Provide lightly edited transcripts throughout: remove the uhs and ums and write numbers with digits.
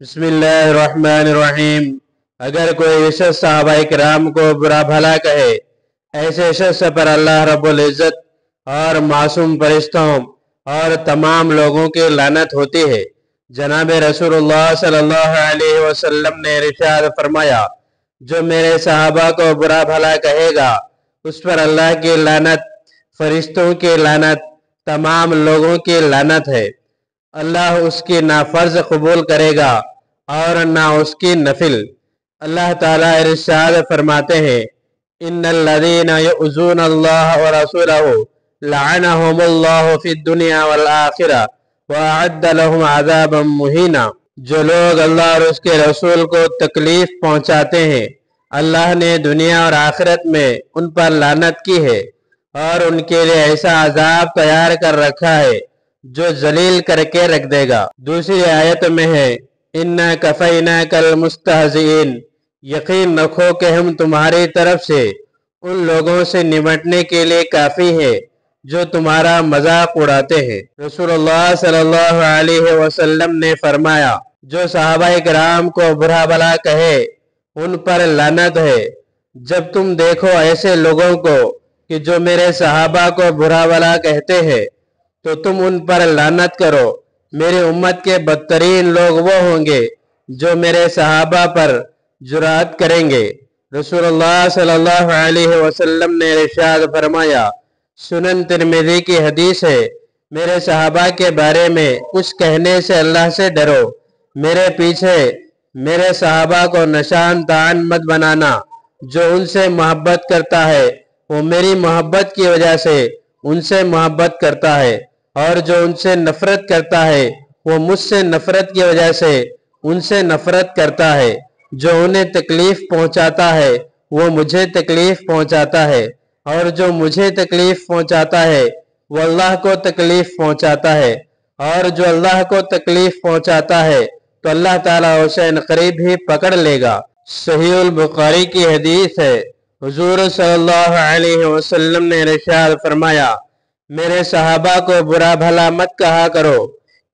بسم اللہ الرحمن الرحیم۔ اگر کوئی شخص صحابہ کرام کو برا بھلا کہے، ایسے شخص پر اللہ رب العزت اور معصوم فرشتوں اور تمام لوگوں کی لعنت ہوتی ہے۔ جناب رسول اللہ صلی اللہ علیہ وسلم نے ارشاد فرمایا، جو میرے صحابہ کو برا بھلا کہے گا اس پر اللہ کی لعنت، فرشتوں کی لعنت، تمام لوگوں کی لعنت ہے۔ اللہ اس کی نہ فرض قبول کرے گا اور نہ اس کی نفل۔ اللہ تعالیٰ ارشاد فرماتے ہیں، ان الذین یؤذون اللہ ورسولہ لعنہم اللہ فی الدنیا والآخرہ واعد لهم عذابا مہینا۔ جو لوگ اللہ اور اس کے رسول کو تکلیف پہنچاتے ہیں، اللہ نے دنیا اور آخرت میں ان پر لعنت کی ہے اور ان کے لیے ایسا عذاب تیار کر رکھا ہے جو ذلیل کر کے رکھ دے گا۔ دوسری آیت میں ہے، اِنَّا كَفَيْنَاكَ الْمُسْتَهْزِئِينَ، یقین رکھو کہ ہم تمہاری طرف سے ان لوگوں سے نمٹنے کے لیے کافی ہے جو تمہارا مذاق اڑاتے ہیں۔ رسول اللہ صلی اللہ علیہ وسلم نے فرمایا، جو صحابہ کرام کو برا بھلا کہے ان پر لعنت ہے۔ جب تم دیکھو ایسے لوگوں کو کہ جو میرے صحابہ کو برا بھلا کہتے ہیں تو تم ان پر لعنت کرو۔ میری امت کے بدترین لوگ وہ ہوں گے جو میرے صحابہ پر جرأت کریں گے۔ رسول اللہ صلی اللہ علیہ وسلم نے ارشاد فرمایا، سنن ترمذی کی حدیث ہے، میرے صحابہ کے بارے میں کچھ کہنے سے اللہ سے ڈرو۔ میرے پیچھے میرے صحابہ کو نشان تعین مت بنانا۔ جو ان سے محبت کرتا ہے وہ میری محبت کی وجہ سے ان سے محبت کرتا ہے، اور جو ان سے نفرت کرتا ہے وہ مجھ سے نفرت کی وجہ سے ان سے نفرت کرتا ہے۔ جو انہیں تکلیف پہنچاتا ہے وہ مجھے تکلیف پہنچاتا ہے، اور جو مجھے تکلیف پہنچاتا ہے وہ اللہ کو تکلیف پہنچاتا ہے، اور جو اللہ کو تکلیف پہنچاتا ہے تو اللہ تعالیٰ اسے قریب ہی پکڑ لے گا۔ صحیح البخاری کی حدیث ہے، حضور صلی اللہ علیہ وسلم نے ارشاد فرمایا، میرے صحابہ کو برا بھلا مت کہا کرو،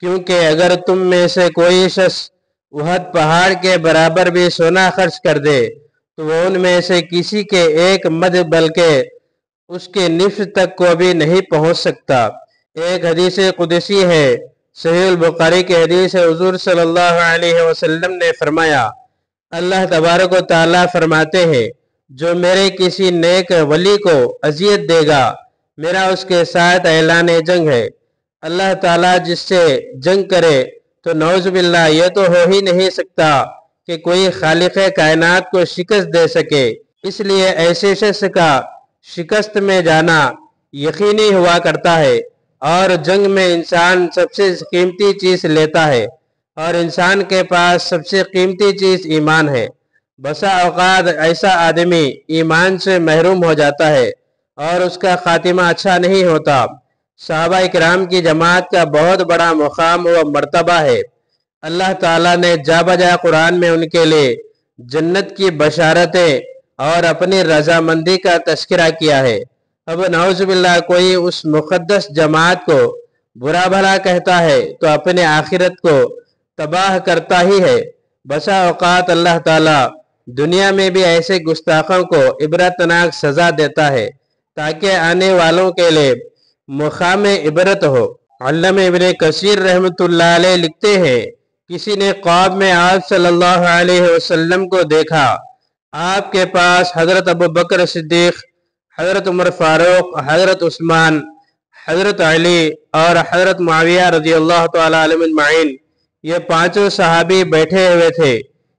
کیونکہ اگر تم میں سے کوئی شخص احد پہاڑ کے برابر بھی سونا خرچ کر دے تو وہ ان میں سے کسی کے ایک مد بلکہ اس کے نصف تک کو بھی نہیں پہنچ سکتا۔ ایک حدیث قدسی ہے، صحیح البخاری کی حدیث ہے، حضور صلی اللہ علیہ وسلم نے فرمایا، اللہ تبارک و تعالیٰ فرماتے ہیں، جو میرے کسی نیک ولی کو اذیت دے گا میرا اس کے ساتھ اعلان جنگ ہے۔ اللہ تعالیٰ جس سے جنگ کرے تو نعوذ باللہ یہ تو ہو ہی نہیں سکتا کہ کوئی خالق کائنات کو شکست دے سکے۔ اس لیے ایسے شخص کا شکست میں جانا یقینی ہوا کرتا ہے، اور جنگ میں انسان سب سے قیمتی چیز لیتا ہے، اور انسان کے پاس سب سے قیمتی چیز ایمان ہے۔ بسا اوقات ایسا آدمی ایمان سے محروم ہو جاتا ہے اور اس کا خاتمہ اچھا نہیں ہوتا۔ صحابہ کرام کی جماعت کا بہت بڑا مقام و مرتبہ ہے۔ اللہ تعالیٰ نے جا بجا قرآن میں ان کے لیے جنت کی بشارتیں اور اپنی رضامندی کا تذکرہ کیا ہے۔ اب نعوذ باللہ کوئی اس مقدس جماعت کو برا بھلا کہتا ہے تو اپنے آخرت کو تباہ کرتا ہی ہے۔ بسا اوقات اللہ تعالیٰ دنیا میں بھی ایسے گستاخوں کو عبرتناک سزا دیتا ہے تاکہ آنے والوں کے لیے مقام عبرت ہو۔ علامہ ابن کثیر رحمۃ اللہ علیہ لکھتے ہیں، کسی نے خواب میں آپ صلی اللہ علیہ وسلم کو دیکھا۔ آپ کے پاس حضرت ابوبکر صدیق، حضرت عمر فاروق، حضرت عثمان، حضرت علی اور حضرت معاویہ رضی اللہ تعالی عنہم اجمعین، یہ پانچوں صحابی بیٹھے ہوئے تھے۔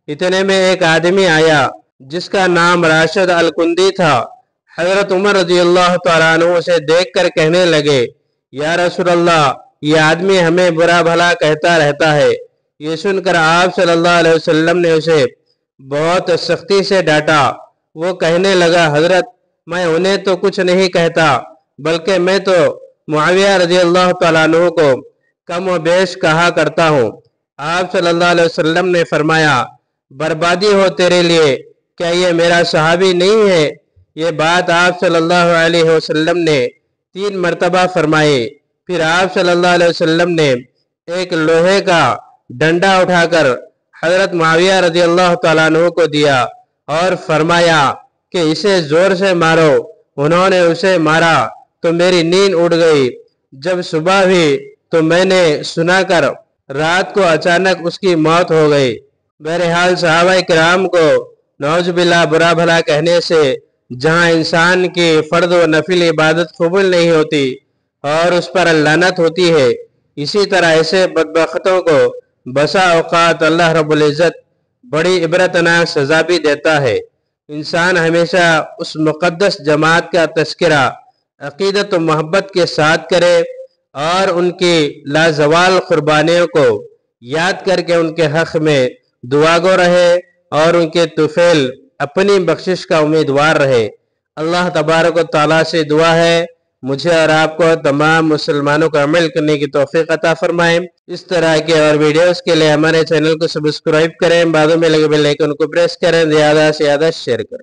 اتنے میں ایک آدمی آیا جس کا نام راشد الکندی تھا۔ حضرت عمر رضی اللہ تعالیٰ عنہ سے دیکھ کر کہنے لگے، یا رسول اللہ، یہ آدمی ہمیں برا بھلا کہتا رہتا ہے۔ یہ سن کر آپ صلی اللہ علیہ وسلم نے اسے بہت سختی سے ڈانٹا۔ وہ کہنے لگا، حضرت میں انہیں تو کچھ نہیں کہتا، بلکہ میں تو معاویہ رضی اللہ تعالیٰ عنہ کو کم و بیش کہا کرتا ہوں۔ آپ صلی اللہ علیہ وسلم نے فرمایا، بربادی ہو تیرے لیے، کیا یہ میرا صحابی نہیں ہے؟ یہ بات آپ صلی اللہ علیہ وسلم نے 3 مرتبہ فرمائی۔ پھر آپ صلی اللہ علیہ وسلم نے ایک لوہے کا ڈنڈا اٹھا کر حضرت معاویہ رضی اللہ تعالیٰ عنہ کو دیا اور فرمایا کہ اسے زور سے مارو۔ انہوں نے اسے مارا تو میری نیند اڑ گئی۔ جب صبح ہوئی تو میں نے سنا کر رات کو اچانک اس کی موت ہو گئی۔ بہرحال صحابہ کرام کو نعوذ باللہ برا بھلا کہنے سے جہاں انسان کی فرض و نفل عبادت قبول نہیں ہوتی اور اس پر لعنت ہوتی ہے، اسی طرح ایسے بدبختوں کو بسا اوقات اللہ رب العزت بڑی عبرتناک سزا بھی دیتا ہے۔ انسان ہمیشہ اس مقدس جماعت کا تذکرہ عقیدت و محبت کے ساتھ کرے اور ان کی لازوال قربانیوں کو یاد کر کے ان کے حق میں دعا گو رہے اور ان کے طفیل اپنی بخشش کا امیدوار رہے۔ اللہ تبارک و تعالیٰ سے دعا ہے مجھے اور آپ کو تمام مسلمانوں کو عمل کرنے کی توفیق عطا فرمائیں۔ اس طرح کے اور ویڈیوز کے لیے ہمارے چینل کو سبسکرائب کریں، بعدوں میں لگے بیل آئیکن کو پریس کریں، زیادہ سے زیادہ شیئر کریں۔